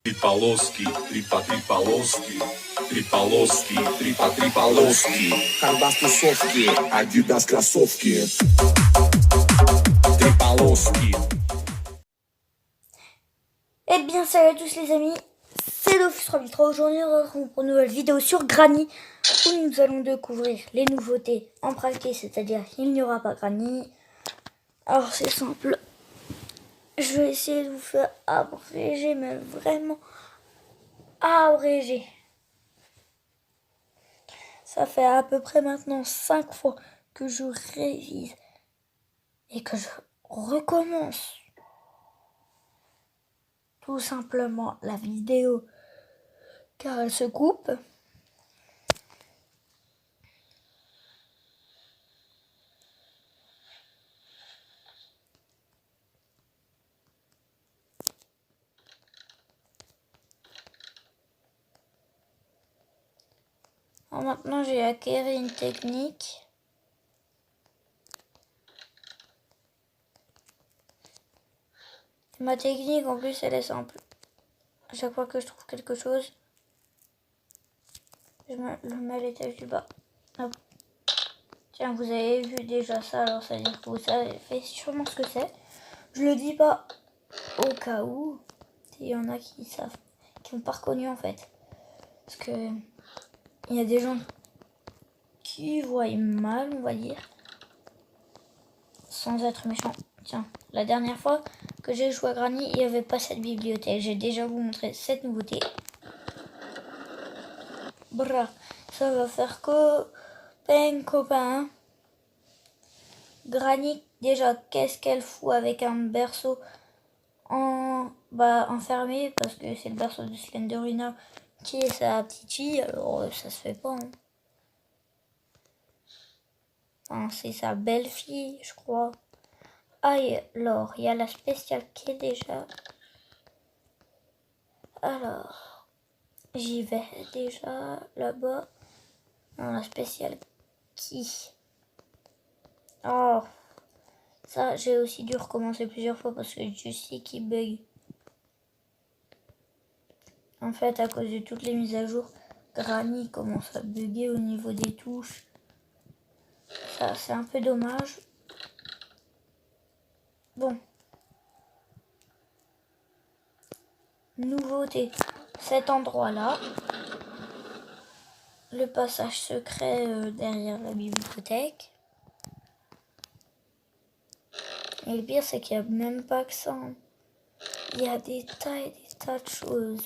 Tripaloski, tripaloski, tripaloski, tripaloski. Kardas тусовки, Adidas кроссовки. Tripaloski. Eh bien salut à tous les amis, c'est Dofus3 Aujourd'hui on se retrouve pour une nouvelle vidéo sur Granny où nous allons découvrir les nouveautés en pratique, c'est-à-dire il n'y aura pas Granny. Alors c'est simple, je vais essayer de vous faire abréger, mais vraiment abrégé. Ça fait à peu près maintenant 5 fois que je révise et que je recommence tout simplement la vidéo car elle se coupe. Alors maintenant j'ai acquis une technique. Ma technique en plus elle est simple. À chaque fois que je trouve quelque chose, je le mets à l'étage du bas. Hop. Tiens, vous avez vu déjà ça, alors ça veut dire que vous savez sûrement ce que c'est. Je le dis pas au cas où. Il y en a qui savent, qui n'ont pas reconnu en fait. Parce que il y a des gens qui voient mal, on va dire. Sans être méchant. Tiens, la dernière fois que j'ai joué à Granny, il n'y avait pas cette bibliothèque. J'ai déjà vous montré cette nouveauté. Bra, ça va faire copain. Granny, déjà, qu'est-ce qu'elle fout avec un berceau enfermé, parce que c'est le berceau de Slenderina qui est sa petite fille, alors ça se fait pas. Hein. Enfin, c'est sa belle-fille, je crois. Ah, alors, il y a la spéciale qui est déjà. Alors, j'y vais déjà là-bas. Non, la spéciale qui. Oh, ça, j'ai aussi dû recommencer plusieurs fois parce que je sais qu'il bug. En fait, à cause de toutes les mises à jour, Granny commence à bugger au niveau des touches. Ça, c'est un peu dommage. Bon. Nouveauté. Cet endroit-là. Le passage secret derrière la bibliothèque. Et le pire, c'est qu'il n'y a même pas que ça. Hein. Il y a des tas et des tas de choses.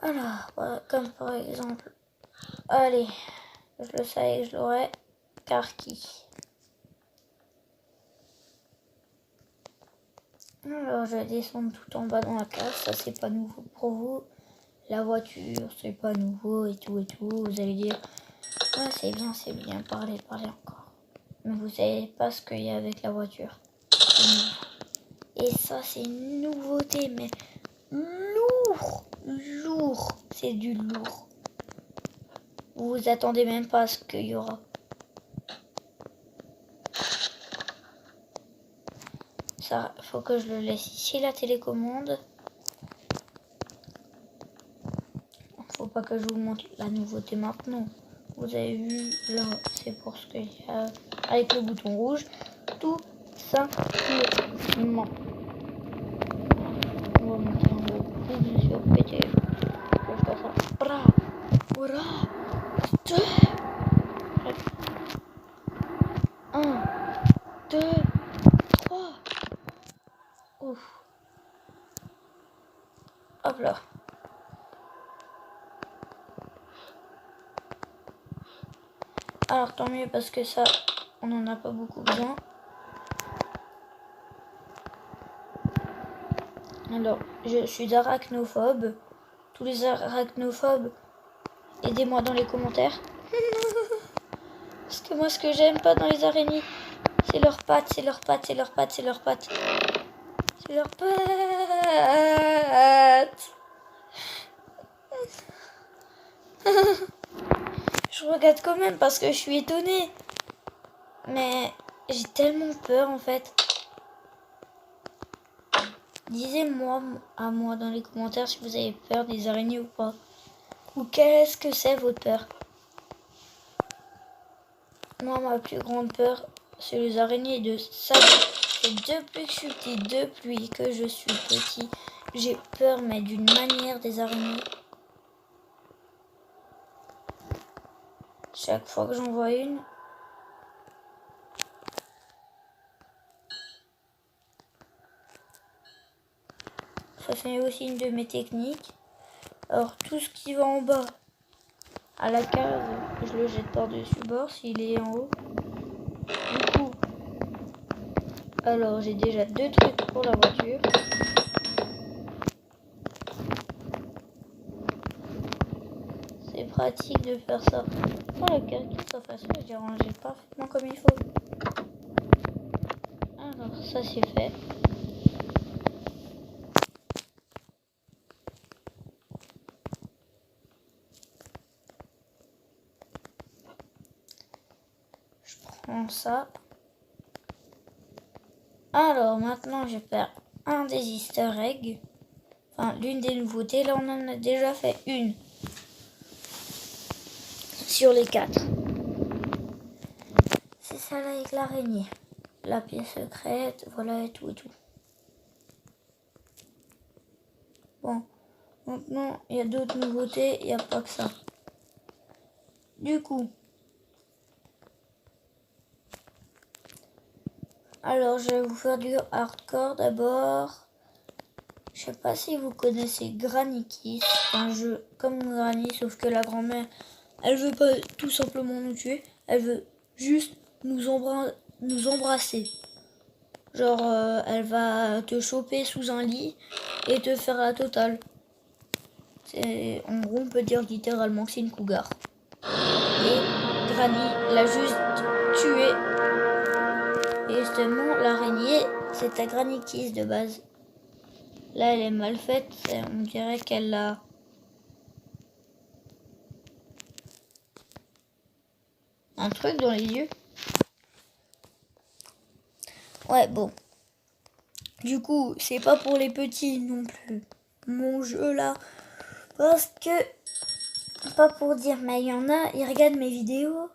Alors, voilà, comme par exemple... Allez, je le savais, je l'aurais. Karki. Alors, je vais descendre tout en bas dans la case. Ça, c'est pas nouveau pour vous. La voiture, c'est pas nouveau et tout et tout. Vous allez dire, ah, c'est bien, parlez encore. Mais vous savez pas ce qu'il y a avec la voiture. Et ça, c'est une nouveauté, mais lourd. C'est du lourd. Vous vous attendez même pas à ce qu'il y aura. Ça, faut que je le laisse ici, la télécommande. Faut pas que je vous montre la nouveauté maintenant. Vous avez vu, là, c'est pour ce qu'il y a avec le bouton rouge. Tout simplement. On va monter en haut. Je suis pété. Je fais ça. Bra. Bra. 2. 1. 2. 3. Ouf. Hop là. Alors tant mieux parce que ça, on n'en a pas beaucoup besoin. Alors, je suis arachnophobe. Tous les arachnophobes, aidez-moi dans les commentaires. Parce que moi, ce que j'aime pas dans les araignées, c'est leurs pattes, c'est leurs pattes. C'est leurs pattes. Je regarde quand même parce que je suis étonnée. Mais j'ai tellement peur en fait. Disez-moi à moi dans les commentaires si vous avez peur des araignées ou pas. Ou qu'est-ce que c'est votre peur? Moi, ma plus grande peur, c'est les araignées de sable. Et depuis que je suis petit, depuis que je suis petit, j'ai peur, mais d'une manière des araignées. Chaque fois que j'en vois une, ça c'est aussi une de mes techniques. Alors tout ce qui va en bas à la cave, je le jette par-dessus bord s'il est en haut. Du coup, alors j'ai déjà 2 trucs pour la voiture. C'est pratique de faire ça. Oh, la carte qui soit facile, j'ai rangé parfaitement comme il faut. Alors ça c'est fait. Je prends ça. Alors maintenant je vais faire un des easter eggs. Enfin l'une des nouveautés. Là on en a déjà fait une. Sur les 4. C'est celle avec l'araignée. La pièce secrète, voilà et tout et tout. Bon, maintenant il y a d'autres nouveautés, il n'y a pas que ça. Du coup, alors je vais vous faire du hardcore d'abord. Je sais pas si vous connaissez Granny Kiss, un jeu comme Granny, sauf que la grand-mère, elle veut pas tout simplement nous tuer, elle veut juste nous embrasser. Genre, elle va te choper sous un lit et te faire la totale. En gros, on peut dire littéralement que c'est une cougar. Et Granny l'a juste tué. Et justement, l'araignée, c'est ta Granny Kiss de base. Là, elle est mal faite. On dirait qu'elle a... un truc dans les yeux. Ouais, bon. Du coup, c'est pas pour les petits non plus. Mon jeu là. Parce que... pas pour dire, mais il y en a, ils regardent mes vidéos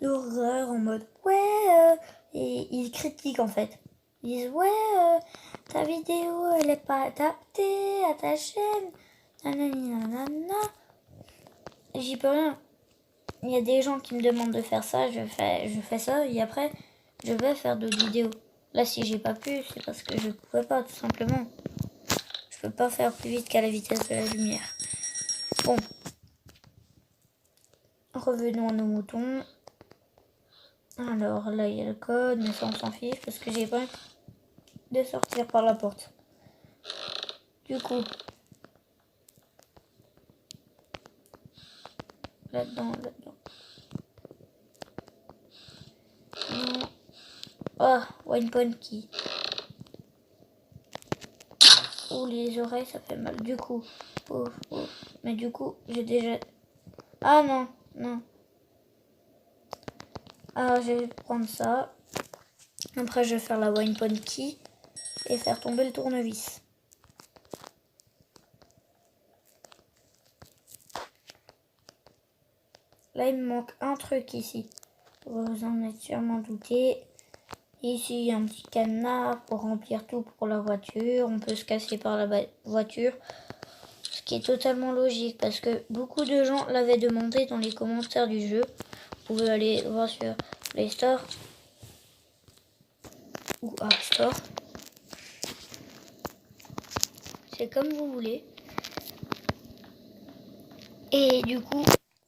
d'horreur en mode ouais, et ils critiquent en fait. Ils disent ouais, ta vidéo elle est pas adaptée à ta chaîne, nanana. J'y peux rien. Il y a des gens qui me demandent de faire ça, je fais ça et après je vais faire d'autres vidéos. Là si j'ai pas pu, c'est parce que je pouvais pas tout simplement. Je peux pas faire plus vite qu'à la vitesse de la lumière. Bon. Revenons à nos moutons. Alors là il y a le code, mais ça on s'en fiche parce que j'ai pas envie de sortir par la porte. Du coup, là-dedans. Non. Ah, one point key. Oh, les oreilles ça fait mal. Du coup, mais du coup, j'ai déjà... Ah non. Alors je vais prendre ça. Après je vais faire la one point key et faire tomber le tournevis. Là il me manque un truc ici. Vous en êtes sûrement douté. Ici il y a un petit cadenas pour remplir tout pour la voiture. On peut se casser par la voiture. Ce qui est totalement logique parce que beaucoup de gens l'avaient demandé dans les commentaires du jeu. Vous pouvez aller voir sur Play Store ou App Store. C'est comme vous voulez. Et du coup,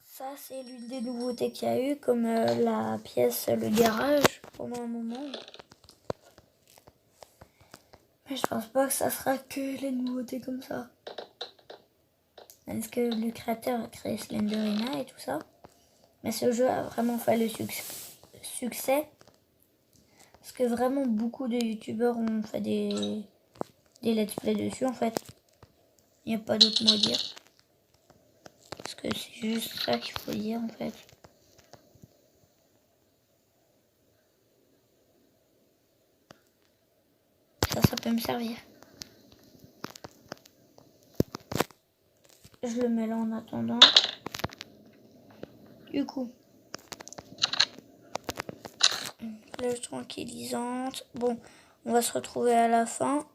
ça c'est l'une des nouveautés qu'il y a eu, comme la pièce, le garage pendant un moment. Mais je pense pas que ça sera que les nouveautés comme ça. Est-ce que le créateur a créé Slenderina et tout ça? Mais ce jeu a vraiment fait le succès. Parce que vraiment beaucoup de youtubeurs ont fait des let's play dessus en fait. Il n'y a pas d'autre mot à dire. Parce que c'est juste ça qu'il faut dire en fait. Ça peut me servir. je le mets là en attendant. Du coup, flèche tranquillisante. Bon, on va se retrouver à la fin.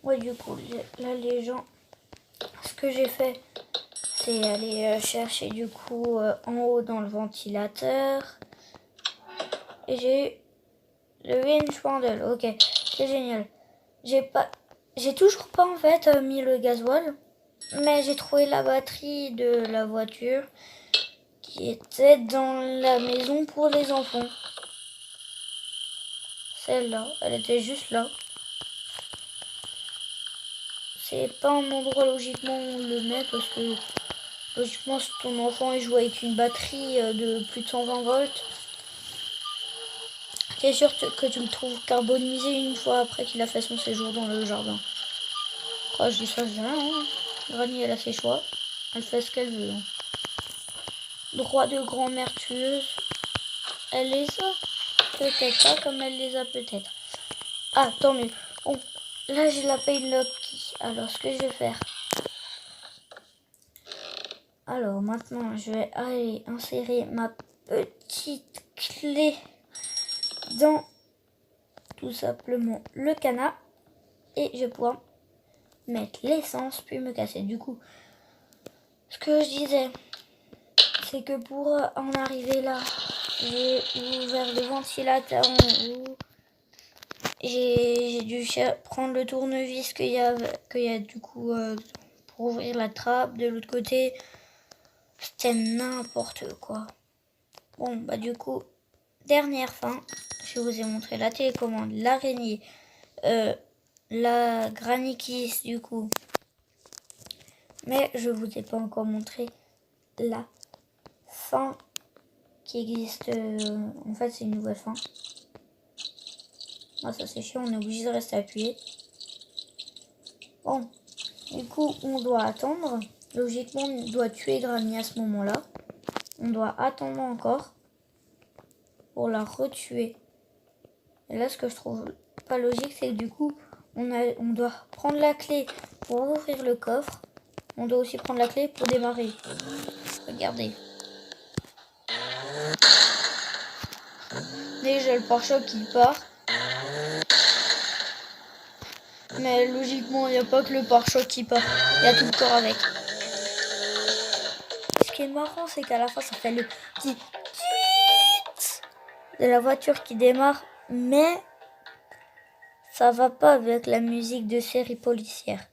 Ouais, du coup, là, les gens, ce que j'ai fait, c'est aller chercher du coup en haut dans le ventilateur. Et j'ai le winch pendle. Ok, c'est génial. J'ai toujours pas en fait mis le gasoil, mais j'ai trouvé la batterie de la voiture qui était dans la maison pour les enfants. Celle-là, elle était juste là. C'est pas un endroit logiquement où on le met parce que logiquement si ton enfant il joue avec une batterie de plus de 120 volts, t'es sûr que tu le trouves carbonisé une fois après qu'il a fait son séjour dans le jardin. Quand je dis ça, je dis rien. Hein. Granny, elle a ses choix. Elle fait ce qu'elle veut. Hein. Droit de grand-mère tueuse. Elle les a peut-être pas comme elle les a peut-être. Ah, tant mieux. Bon, là j'ai la painlock. Alors, ce que je vais faire. Alors, maintenant, je vais aller insérer ma petite clé dans tout simplement le canard. Et je vais pouvoir mettre l'essence puis me casser. Du coup, ce que je disais, c'est que pour en arriver là, j'ai ouvert le ventilateur en haut. J'ai dû prendre le tournevis qu'il y a du coup pour ouvrir la trappe de l'autre côté. C'était n'importe quoi. Bon, bah du coup, dernière fin. Je vous ai montré la télécommande, l'araignée, la Granny Kiss du coup. Mais je vous ai pas encore montré la fin qui existe. En fait, c'est une nouvelle fin. Ah, ça c'est chiant, on est obligé de rester appuyé. Bon, du coup, on doit attendre. Logiquement, on doit tuer Granny à ce moment-là. On doit attendre encore pour la retuer. Et là, ce que je trouve pas logique, c'est que du coup, on doit prendre la clé pour ouvrir le coffre. On doit aussi prendre la clé pour démarrer. Regardez. Déjà, le pare-choc qui part. Mais logiquement, il n'y a pas que le pare-choc qui part. Il y a tout le corps avec. Ce qui est marrant, c'est qu'à la fin, ça fait le petit de la voiture qui démarre. Mais ça va pas avec la musique de série policière.